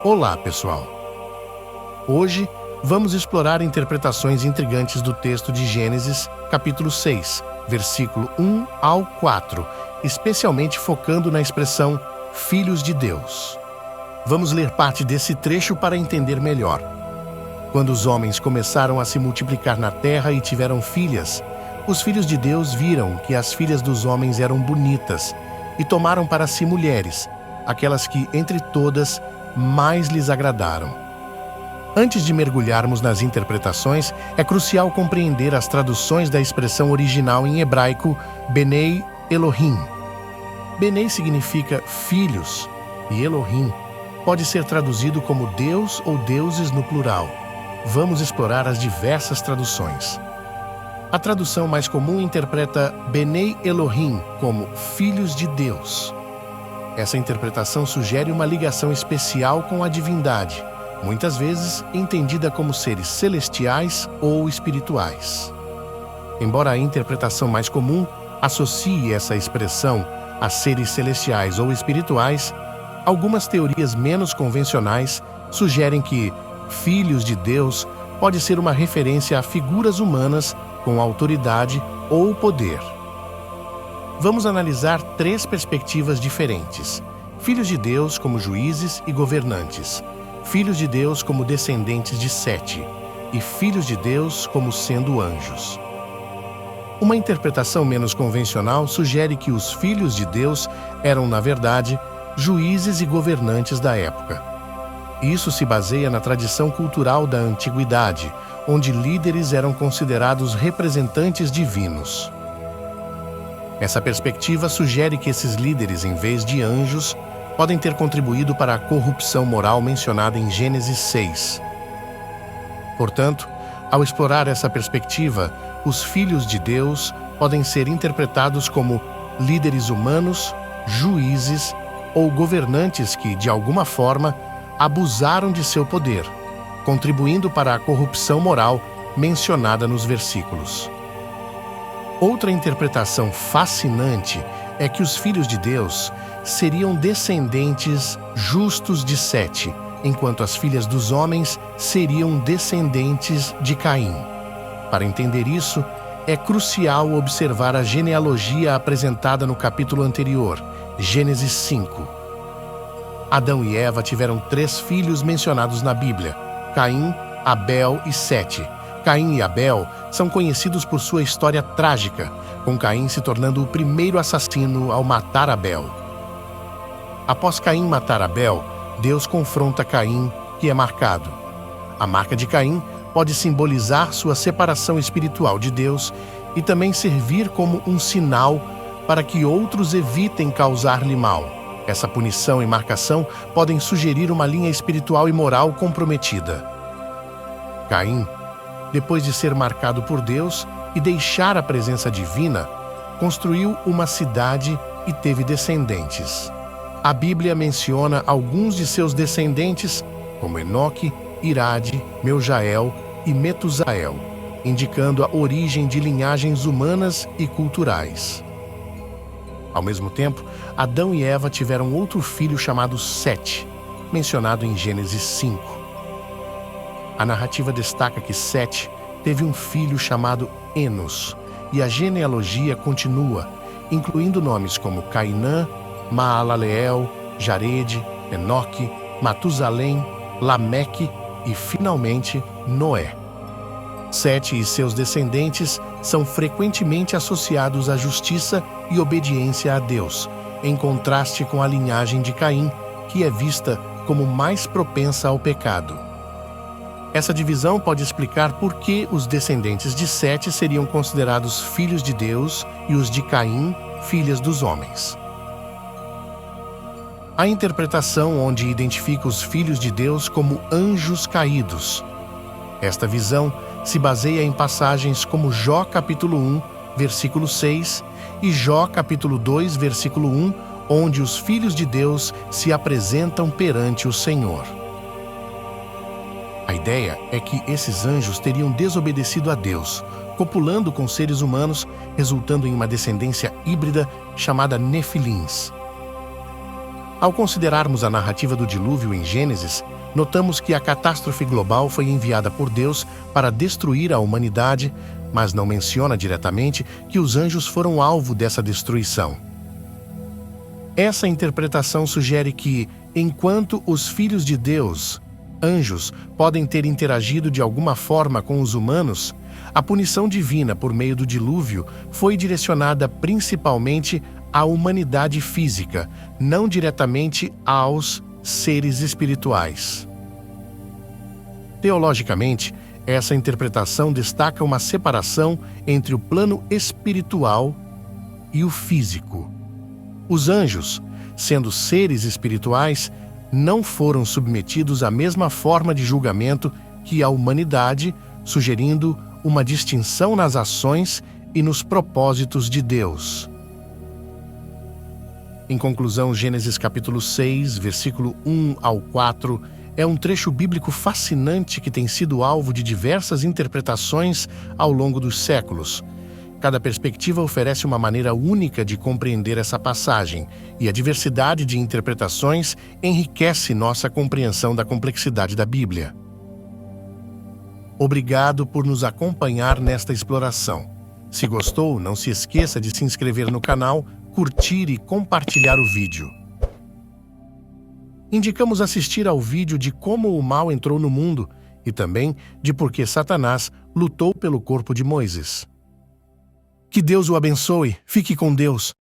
Olá, pessoal! Hoje vamos explorar interpretações intrigantes do texto de Gênesis, capítulo 6, versículo 1 ao 4, especialmente focando na expressão filhos de Deus. Vamos ler parte desse trecho para entender melhor. Quando os homens começaram a se multiplicar na terra e tiveram filhas, os filhos de Deus viram que as filhas dos homens eram bonitas e tomaram para si mulheres, aquelas que, entre todas, mais lhes agradaram. Antes de mergulharmos nas interpretações, é crucial compreender as traduções da expressão original em hebraico Benei Elohim. Benei significa filhos e Elohim pode ser traduzido como Deus ou deuses no plural. Vamos explorar as diversas traduções. A tradução mais comum interpreta Benei Elohim como filhos de Deus. Essa interpretação sugere uma ligação especial com a divindade, muitas vezes entendida como seres celestiais ou espirituais. Embora a interpretação mais comum associe essa expressão a seres celestiais ou espirituais, algumas teorias menos convencionais sugerem que filhos de Deus pode ser uma referência a figuras humanas com autoridade ou poder. Vamos analisar três perspectivas diferentes: filhos de Deus como juízes e governantes, filhos de Deus como descendentes de Sete e filhos de Deus como sendo anjos. Uma interpretação menos convencional sugere que os filhos de Deus eram, na verdade, juízes e governantes da época. Isso se baseia na tradição cultural da antiguidade, onde líderes eram considerados representantes divinos. Essa perspectiva sugere que esses líderes, em vez de anjos, podem ter contribuído para a corrupção moral mencionada em Gênesis 6. Portanto, ao explorar essa perspectiva, os filhos de Deus podem ser interpretados como líderes humanos, juízes ou governantes que, de alguma forma, abusaram de seu poder, contribuindo para a corrupção moral mencionada nos versículos. Outra interpretação fascinante é que os filhos de Deus seriam descendentes justos de Sete, enquanto as filhas dos homens seriam descendentes de Caim. Para entender isso, é crucial observar a genealogia apresentada no capítulo anterior, Gênesis 5. Adão e Eva tiveram 3 filhos mencionados na Bíblia: Caim, Abel e Sete. Caim e Abel são conhecidos por sua história trágica, com Caim se tornando o primeiro assassino ao matar Abel. Após Caim matar Abel, Deus confronta Caim, que é marcado. A marca de Caim pode simbolizar sua separação espiritual de Deus e também servir como um sinal para que outros evitem causar-lhe mal. Essa punição e marcação podem sugerir uma linha espiritual e moral comprometida. Caim, depois de ser marcado por Deus e deixar a presença divina, construiu uma cidade e teve descendentes. A Bíblia menciona alguns de seus descendentes, como Enoque, Irade, Meujael e Metusael, indicando a origem de linhagens humanas e culturais. Ao mesmo tempo, Adão e Eva tiveram outro filho chamado Sete, mencionado em Gênesis 5. A narrativa destaca que Sete teve um filho chamado Enos, e a genealogia continua, incluindo nomes como Cainã, Maalaleel, Jarede, Enoque, Matusalém, Lameque e, finalmente, Noé. Sete e seus descendentes são frequentemente associados à justiça e obediência a Deus, em contraste com a linhagem de Caim, que é vista como mais propensa ao pecado. Essa divisão pode explicar por que os descendentes de Sete seriam considerados filhos de Deus e os de Caim, filhas dos homens. A interpretação onde identifica os filhos de Deus como anjos caídos. Esta visão se baseia em passagens como Jó capítulo 1, versículo 6 e Jó capítulo 2, versículo 1, onde os filhos de Deus se apresentam perante o Senhor. A ideia é que esses anjos teriam desobedecido a Deus, copulando com seres humanos, resultando em uma descendência híbrida chamada Nefilins. Ao considerarmos a narrativa do dilúvio em Gênesis, notamos que a catástrofe global foi enviada por Deus para destruir a humanidade, mas não menciona diretamente que os anjos foram alvo dessa destruição. Essa interpretação sugere que, enquanto os filhos de Deus, anjos, podem ter interagido de alguma forma com os humanos, a punição divina por meio do dilúvio foi direcionada principalmente à humanidade física, não diretamente aos seres espirituais. Teologicamente, essa interpretação destaca uma separação entre o plano espiritual e o físico. Os anjos, sendo seres espirituais, não foram submetidos à mesma forma de julgamento que a humanidade, sugerindo uma distinção nas ações e nos propósitos de Deus. Em conclusão, Gênesis capítulo 6, versículo 1 ao 4, é um trecho bíblico fascinante que tem sido alvo de diversas interpretações ao longo dos séculos. Cada perspectiva oferece uma maneira única de compreender essa passagem, e a diversidade de interpretações enriquece nossa compreensão da complexidade da Bíblia. Obrigado por nos acompanhar nesta exploração. Se gostou, não se esqueça de se inscrever no canal, curtir e compartilhar o vídeo. Indicamos assistir ao vídeo de como o mal entrou no mundo e também de por que Satanás lutou pelo corpo de Moisés. Que Deus o abençoe. Fique com Deus.